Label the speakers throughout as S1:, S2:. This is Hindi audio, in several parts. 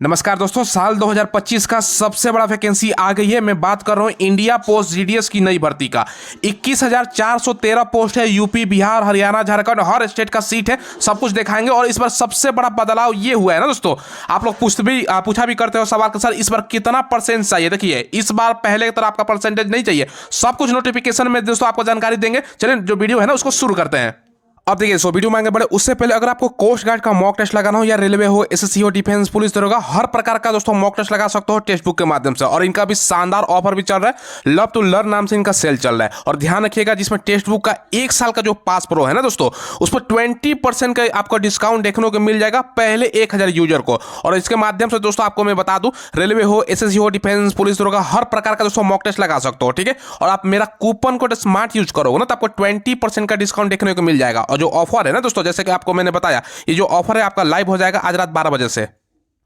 S1: नमस्कार दोस्तों, साल 2025 का सबसे बड़ा वैकेंसी आ गई है। मैं बात कर रहा हूँ इंडिया पोस्ट जीडीएस की नई भर्ती का। 21,413 पोस्ट है। यूपी, बिहार, हरियाणा, झारखंड, हर स्टेट का सीट है। सब कुछ दिखाएंगे। और इस बार सबसे बड़ा बदलाव ये हुआ है ना दोस्तों, आप लोग पूछा भी करते हो सवाल के सर इस बार कितना परसेंट चाहिए। देखिए, इस बार पहले की तरह आपका परसेंटेज नहीं चाहिए। सब कुछ नोटिफिकेशन में दोस्तों आपको जानकारी देंगे। चलिए जो वीडियो है ना उसको शुरू करते हैं। अब देखिए वीडियो में आगे बढ़े उससे पहले अगर आपको कोस्ट गार्ड का मॉक टेस्ट लगाना हो या रेलवे हो, एसएससी हो, डिफेंस, पुलिस दरोगा, हर प्रकार का दोस्तों मॉक टेस्ट लगा सकते हो टेक्स्ट बुक के माध्यम से। और इनका भी शानदार ऑफर भी चल रहा है। लव टू लर्न नाम से इनका सेल चल रहा है। और ध्यान रखिएगा, जिसमें टेक्स्ट बुक का 1 साल का जो पास प्रो है ना दोस्तों, उस पर 20% का आपको डिस्काउंट देखने को मिल जाएगा पहले 1000 यूजर को। और इसके माध्यम से दोस्तों आपको मैं बता दूं, रेलवे हो, एसएससी हो, डिफेंस, पुलिस दरोगा, हर प्रकार का दोस्तों मॉक टेस्ट लगा सकते हो। ठीक है, और आप मेरा कूपन कोड स्मार्ट यूज करोगे ना तो आपको 20% का डिस्काउंट देखने को मिल जाएगा। और जो ऑफर है ना दोस्तों, जैसे कि आपको मैंने बताया, ये जो ऑफर है आपका लाइव हो जाएगा आज रात 12 बजे से।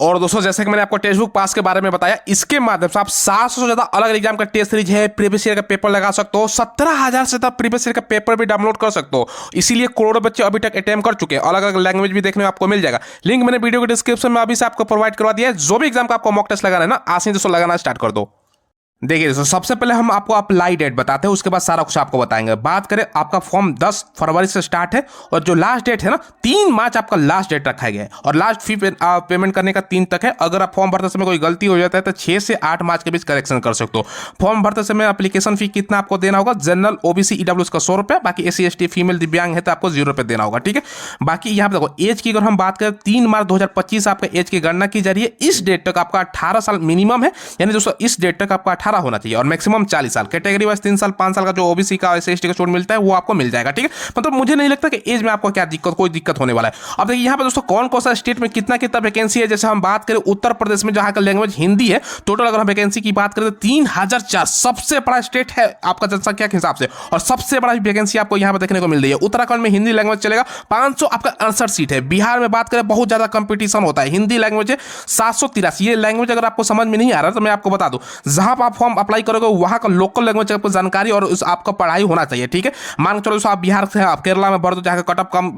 S1: और दोस्तों जैसे कि मैंने आपको टेक्स्ट बुक पास के बारे में बताया, इसके माध्यम से आप 700 से ज्यादा अलग एग्जाम का टेस्ट सीरीज है, प्रीवियस ईयर का पेपर लगा सकते हो। 17,000 से ज्यादा प्रीवियस ईयर का पेपर भी डाउनलोड कर सकते हो। इसीलिए करोड़ों बच्चे अभी तक अटेम्प्ट कर चुके हैं। अलग अलग लैंग्वेज भी देखने में आपको मिल जाएगा। लिंक मैंने वीडियो के डिस्क्रिप्शन में अभी से आपको प्रोवाइड करवा दिया है। जो भी एग्जाम का आपको मॉक टेस्ट लगाना है ना, आज से दोस्तों लगाना स्टार्ट कर दो। देखिए दोस्तों, सबसे पहले हम आपको अप्लाई डेट बताते हैं, उसके बाद सारा कुछ आपको बताएंगे। बात करें, आपका फॉर्म 10 फरवरी से स्टार्ट है। और जो लास्ट डेट है ना, 3 मार्च आपका लास्ट डेट रखा गया है। और लास्ट फी पेमेंट करने का 3 तक है। अगर आप फॉर्म भरते समय कोई गलती हो जाता है तो 6 से 8 मार्च के बीच करेक्शन कर सकते हो। फॉर्म भरते समय एप्लीकेशन फी कितना आपको देना होगा, जनरल, ओबीसी, ईडब्ल्यूएस का 100 रुपया, बाकी एससी, एसटी, फीमेल, दिव्यांग है तो आपको 0 रुपये देना होगा। ठीक है, बाकी यहाँ पे देखो, एज की अगर हम बात करें, 3 मार्च 2025 आपका एज की गणना की जा रही है। इस डेट तक आपका 18 साल मिनिमम है, यानी दोस्तों इस डेट तक आपका 18 होना चाहिए। और मैक्सिमम 40 साल। कैटेगरी वाइज 3 साल 5 साल का जो ओबीसी का एससी एसटी का छूट मिलता है वो आपको मिल जाएगा। ठीक है, मतलब मुझे नहीं लगता कि एज में आपको क्या कोई दिक्कत होने वाला है। अब देखिए यहाँ पे दोस्तों कौन कौन सा स्टेट में कितना कितना वैकेंसी है। जैसे हम बात करें उत्तर प्रदेश में, जहां का लैंग्वेज हिंदी है, टोटल अगर हम वैकेंसी की बात करें तो 3004, सबसे बड़ा स्टेट है आपका जनसंख्या के हिसाब से। और सबसे बड़ा वैकेंसी आपको यहाँ पर देखने को मिल रही है। उत्तराखंड में हिंदी लैंग्वेज चलेगा, 500 आपका 68 सीट है। बिहार में बात करें, बहुत ज्यादा कंपटीशन होता है, हिंदी लैंग्वेज है 783। ये लैंग्वेज अगर आपको समझ में नहीं आ रहा तो मैं आपको बता दूं, जहां पर आप फॉर्म अप्लाई करोगे वहां का लोकल लैंग्वेज आपको जानकारी और उस आपका पढ़ाई होना चाहिए। ठीक है, मान के चलो आप बिहार से आप केरला में भर दो, जहाँ का कट ऑफ कम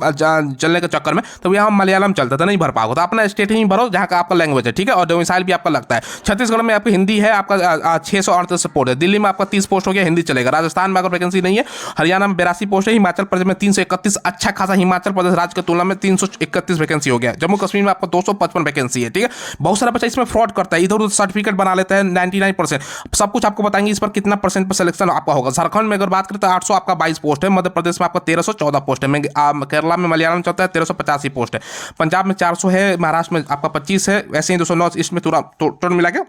S1: चलने के चक्कर में, तो यहाँ मलयालम चलता था, नहीं भर पाओगे तो अपना स्टेट ही भरो जहाँ का आपका लैंग्वेज है। ठीक है, और डोमिसाइल भी आपका लगता है। छत्तीसगढ़ में आपकी हिंदी है, आपका 638 पोस्ट है। दिल्ली में आपका 30 पोस्ट हो गया, हिंदी चलेगा। राजस्थान में अगर वैकेंसी नहीं है, हरियाणा में 82 पोस्ट है। हिमाचल प्रदेश में 331, अच्छा खासा हिमाचल प्रदेश राज्य की तुलना में 331 वैकेंसी हो गया। जम्मू कश्मीर में आपको 255 वैकेंसी है। ठीक है, बहुत सारा बच्चा इसमें फ्रॉड करता है, इधर उधर सर्टिफिकेट बना लेता है। 99% सब कुछ आपको बताएंगे इस पर कितना परसेंट पर सिलेक्शन आपका होगा। झारखंड में अगर बात करें तो 800 आपका 22 पोस्ट है। मध्य प्रदेश में आपका 1314 पोस्ट है। केरला में मलयालम चलता है, 1385 पोस्ट है। पंजाब में 400 है। महाराष्ट्र में आपका 25 है। वैसे ही 200 नॉर्थ ईस्ट में टोटल मिला के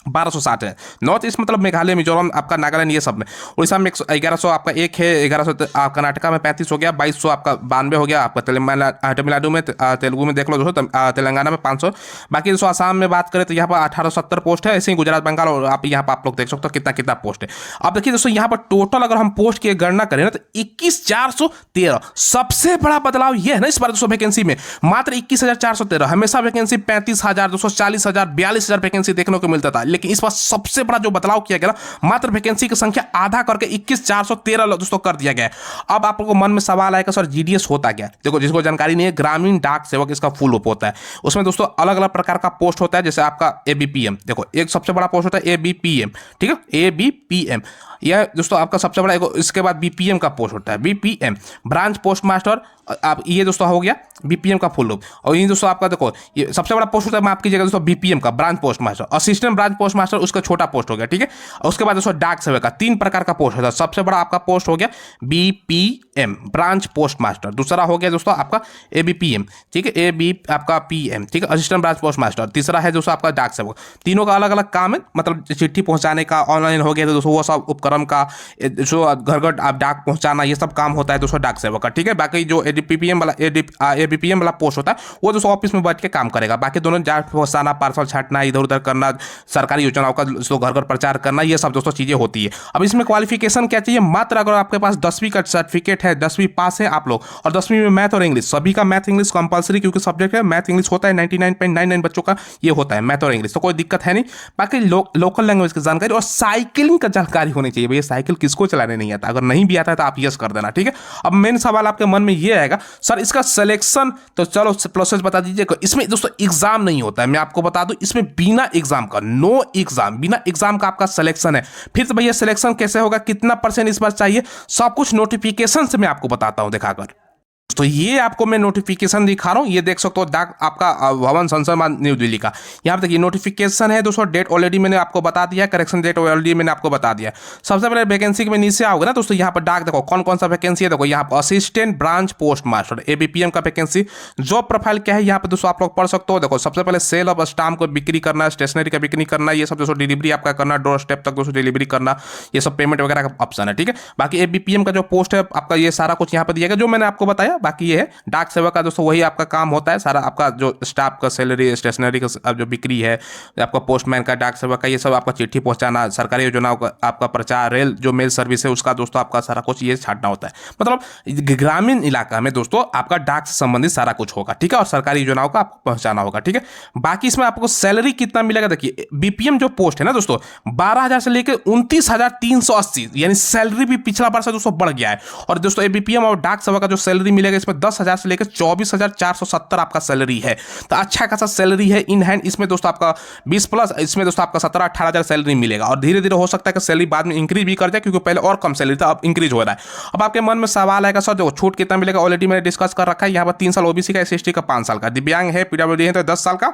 S1: 1260 है। नॉर्थ ईस्ट मतलब मेघालय, मिजोरम, आपका नागालैंड, ये सब में। उड़ीसा में 1100 आपका एक है। 1100 कर्नाटका में 35 हो गया। 2200 आपका 92 हो गया। आपका तमिलनाडु में, तेलुगु में देख लो दोस्तों, तेलंगाना में 500। बाकी दोस्तों आसाम में बात करें तो यहाँ पर 1870 पोस्ट है। ऐसे ही गुजरात, बंगाल, और आप यहाँ पर आप लोग देख सकते हो कितना कितना पोस्ट है। अब देखिए दोस्तों, यहाँ पर टोटल अगर हम पोस्ट की गणना करें ना तो 21,413। सबसे बड़ा बदलाव यह है ना इस बार दोस्तों वैकेंसी में, मात्र 21,413। हमेशा वैकेंसी 35,000, 240,000, 42,000 वैकेंसी देखने को मिलता था। लेकिन इस बार सबसे बड़ा जो बदलाव किया गया ना, मात्र वैकेंसी की संख्या आधा करके 21,413 दोस्तों कर दिया गया है। अब आप लोगों को मन में सवाल आएगा, सर जीडीएस होता क्या? देखो, जिसको जानकारी नहीं है, ग्रामीण डाक सेवक इसका फुल रूप होता है। उसमें दोस्तों अलग अलग प्रकार का पोस्ट होता है। जैसे आपका एबीपीएम, देखो एक सबसे बड़ा पोस्ट होता है एबीपीएम। ठीक है, एबीपीएम यह दोस्तों आपका सबसे बड़ा। इसके बाद बीपीएम का पोस्ट होता है, बीपीएम ब्रांच पोस्ट मास्टर। आप ये दोस्तों हो गया बीपीएम का फुल रूप। और ये दोस्तों आपका देखो, ये सबसे बड़ा पोस्ट होता है, माफ कीजिएगा दोस्तों, बीपीएम का branch post master. Assistant branch post master उसका छोटा पोस्ट हो गया। ठीक है, और उसके बाद दोस्तों डाक सेवक का 3 प्रकार का पोस्ट होता है। सबसे बड़ा आपका पोस्ट हो गया बीपीएम ब्रांच पोस्ट मास्टर। दूसरा हो गया दोस्तों आपका एबीपीएम। ठीक है, एबी आपका पीएम। ठीक है, असिस्टेंट ब्रांच पोस्ट मास्टर। तीसरा है दोस्तों आपका डाक सेवक। तीनों का अलग अलग काम है, मतलब चिट्ठी पहुंचाने का, ऑनलाइन हो गया तो दोस्तों वो सब उपक्रम का, जो घर घर आप डाक पहुंचाना, ये सब काम होता है दोस्तों डाक सेवक का। ठीक है, बाकी जो एडीपीएम वाला एबीपीएम वाला पोस्ट होता है वो दोस्तों ऑफिस में बैठ के काम करेगा। बाकी दोनों डाक पहुंचाना, पार्सल छांटना, इधर उधर करना, सरकारी योजनाओं का दोस्तों घर घर प्रचार करना, ये सब दोस्तों चीजें होती है। अब इसमें क्वालिफिकेशन क्या चाहिए? मात्र अगर आपके पास 10वीं का सर्टिफिकेट है, 10वीं पास है आप लोग, और 10वीं में मैथ और इंग्लिश, सभी का मैथ इंग्लिश कंपलसरी, क्योंकि सब्जेक्ट है मैथ इंग्लिश होता है। 99.99 बच्चों का ये होता है मैथ और इंग्लिश, तो कोई दिक्कत है नहीं। बाकी लोकल लैंग्वेज की जानकारी और साइकिलिंग का जानकारी होनी चाहिए। भैया साइकिल किसको चलाने नहीं आता? अगर नहीं भी आता है तो आप यस कर देना। ठीक है, अब मेन सवाल आपके मन में ये रहेगा सर इसका सिलेक्शन, तो चलो प्रोसेस बता दीजिए। इसमें दोस्तों एग्जाम नहीं होता है, मैं आपको बता दूं, इसमें बिना एग्जाम का, नो एग्जाम, बिना एग्जाम का आपका सिलेक्शन है। फिर तो भैया सिलेक्शन कैसे होगा, कितना % इस बार चाहिए, सब कुछ नोटिफिकेशन से मैं आपको बताता हूं दिखाकर। तो ये आपको मैं नोटिफिकेशन दिखा रहा हूँ, ये देख सकते हो डाक आपका भवन संसद न्यू दिल्ली का, यहाँ पे देखिए नोटिफिकेशन है दोस्तों। डेट ऑलरेडी मैंने आपको बता दिया, करेक्शन डेट ऑलरेडी मैंने आपको बता दिया। सबसे पहले वैकेंसी में नीचे आओगे ना दोस्तों, यहाँ पर डाक देखो कौन कौन सा वैकेंसी है, देखो यहाँ पर assistant branch post master ABPM का वैकेंसी। जॉब प्रोफाइल क्या है यहाँ पे दोस्तों आप लोग पढ़ सकते हो। देखो सबसे पहले सेल ऑफ स्टाम्प को बिक्री करना, स्टेशनरी का बिक्री करना, ये सब दोस्तों डिलीवरी आपका करना, डोर स्टेप तक दोस्तों डिलीवरी करना, ये सब पेमेंट वगैरह का ऑप्शन है, ठीक है। बाकी ABPM का जो पोस्ट है आपका, ये सारा कुछ यहाँ पर दिया गया जो मैंने आपको बताया। बाकी ये है डाक सेवक का दोस्तों, वही आपका काम होता है सारा, आपका जो स्टाफ का सैलरी, स्टेशनरी का जो बिक्री है, आपका पोस्टमैन का, डाक सेवक का, ये सब आपका चिट्ठी पहुंचाना, सरकारी योजनाओं का आपका प्रचार, रेल जो मेल सर्विस है उसका दोस्तों आपका सारा कुछ ये छाटना होता है। मतलब ग्रामीण इलाका में दोस्तों आपका डाक से संबंधित सारा कुछ होगा, ठीक है, और सरकारी योजनाओं का आपको पहुंचाना होगा, ठीक है। बाकी इसमें आपको सैलरी कितना मिलेगा, देखिए BPM जो पोस्ट है ना दोस्तों 12,000 से लेकर 29,380, यानी सैलरी भी पिछला बार से दोस्तों बढ़ गया है। और दोस्तों ABPM और डाक सेवक का जो सैलरी मिलेगा इसमें 10,000 से लेकर 24,470 आपका सैलरी है। तो अच्छा खासा सैलरी है इन हैंड। इसमें दोस्तों आपका 20+, इसमें दोस्तों आपका 17-18,000 सैलरी मिलेगा। और धीरे धीरे हो सकता है कि सैलरी बाद में इंक्रीज भी कर जाए, क्योंकि पहले और कम सैलरी था, अब इंक्रीज हो रहा है। अब आपके मन में सवाल आएगा सर देखो छूट कितना मिलेगा, ऑलरेडी मैंने डिस्कस कर रखा है। यहाँ पर 3 साल OBC का, SC/ST का 5 साल का, दिव्यांग है PWD है तो 10 साल का।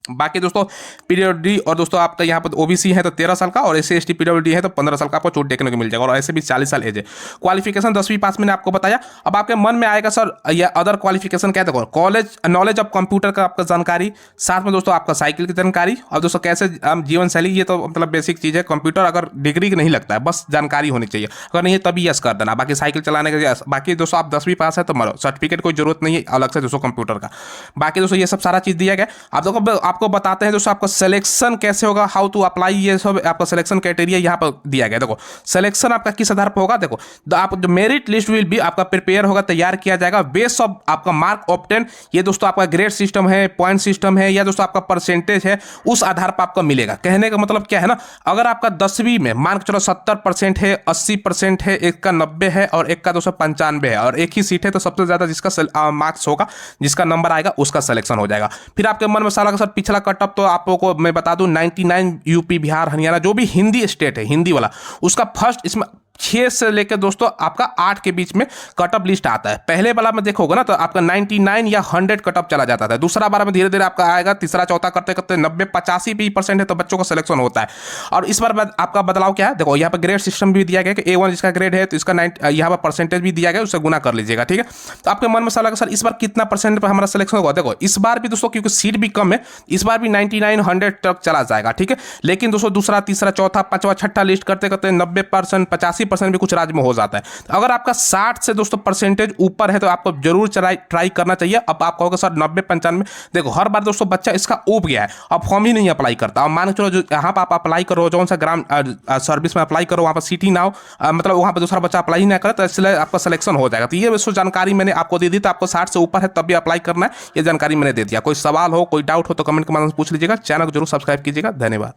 S1: बाकी दोस्तों PWD और दोस्तों आपका यहाँ पर OBC है तो 13 साल का, और SC/ST PWD है तो 15 साल का आपको छूट देखने को मिल जाएगा। और ऐसे भी 40 साल एज है। क्वालिफिकेशन 10वीं पास मैंने आपको बताया। अब आपके मन में आएगा सर ये अदर क्वालिफिकेशन क्या है, देखो कॉलेज नॉलेज ऑफ कंप्यूटर का आपका जानकारी, साथ में दोस्तों आपका साइकिल की जानकारी, और दोस्तों कैसे जीवन शैली, ये तो मतलब बेसिक चीज़ है। कंप्यूटर अगर डिग्री नहीं लगता है, बस जानकारी होनी चाहिए, अगर नहीं है तभी यस कर देना। बाकी साइकिल चलाने का यस। बाकी दोस्तों आप 10वीं पास है तो मरो, सर्टिफिकेट कोई जरूरत नहीं है अलग से दोस्तों कंप्यूटर का। बाकी दोस्तों ये सब सारा चीज़ दिया गया। आप देखो आपको बताते हैं दोस्तों आपका सिलेक्शन कैसे होगा, हाउ टू अप्लाई, ये सब आपका सिलेक्शन क्राइटेरिया यहाँ पर दिया गया। देखो सिलेक्शन आपका किस आधार पर होगा, देखो आप जो मेरिट लिस्ट विल भी आपका प्रिपेयर होगा, तैयार किया जाएगा बेस ऑफ आपका मार्क ऑब्टेन। ये दोस्तों आपका ग्रेड सिस्टम है, पॉइंट सिस्टम है, या दोस्तों आपका परसेंटेज है, उस आधार पर आपका मिलेगा। कहने का मतलब क्या है ना, अगर आपका 10वीं में मार्क चलो 70% है, 80% है, एक का 90 है और एक का 295 है, और एक ही सीट है, तो सबसे ज्यादा जिसका मार्क्स होगा, जिसका नंबर आएगा उसका सिलेक्शन हो जाएगा। फिर आपके मन में सारा सर पिछला कटअप, तो आपको मैं बता दूं 99 UP बिहार हरियाणा जो भी हिंदी स्टेट है, हिंदी वाला, उसका फर्स्ट इसमें 6 से लेकर दोस्तों आपका 8 के बीच में कटअप लिस्ट आता है। पहले वाला में देखोगे ना तो आपका 99 या 100 कटअप चला जाता था। दूसरा बार में धीरे धीरे आपका आएगा, तीसरा चौथा करते करते 90-85% है तो बच्चों का सिलेक्शन होता है। और इस बार आपका बदलाव क्या है, देखो यहाँ पर ग्रेड सिस्टम भी दिया गया कि A1 जिसका ग्रेड है तो इसका यहाँ पर परसेंटेज भी दिया गया, उससे गुना कर लीजिएगा, ठीक है। तो आपके मन में सवाल है सर इस बार कितना % पर हमारा सिलेक्शन होगा, देखो इस बार भी दोस्तों क्योंकि सीट भी कम है, इस बार भी 99-100 तक चला जाएगा, ठीक है। लेकिन दोस्तों दूसरा तीसरा चौथा पांचवा छठा लिस्ट करते करते 90% 85% भी कुछ राज्य में हो जाता है। तो अगर आपका 60 से दोस्तों परसेंटेज ऊपर है तो आपको जरूर ट्राई करना चाहिए। अब आप कहोगे सर 90-95, देखो हर बार दोस्तों बच्चा इसका ऊब गया है, अब फॉर्म ही नहीं अप्लाई करता। अब मान के चलो जो यहाँ पर आप अप्लाई करो, जो सा ग्राम सर्विस में अप्लाई करो, वहाँ पर सीट ही ना हो, मतलब वहाँ पर दूसरा बच्चा अप्लाई ही ना करे, तो इसलिए आपका सिलेक्शन हो जाएगा। तो ये दोस्तों जानकारी मैंने आपको दे दी। तो आपको 60 से ऊपर है तब भी अप्लाई करना है, ये जानकारी मैंने दे दिया। कोई सवाल हो, कोई डाउट हो तो कमेंट के माध्यम से पूछ लीजिएगा। चैनल को जरूर सब्सक्राइब कीजिएगा। धन्यवाद।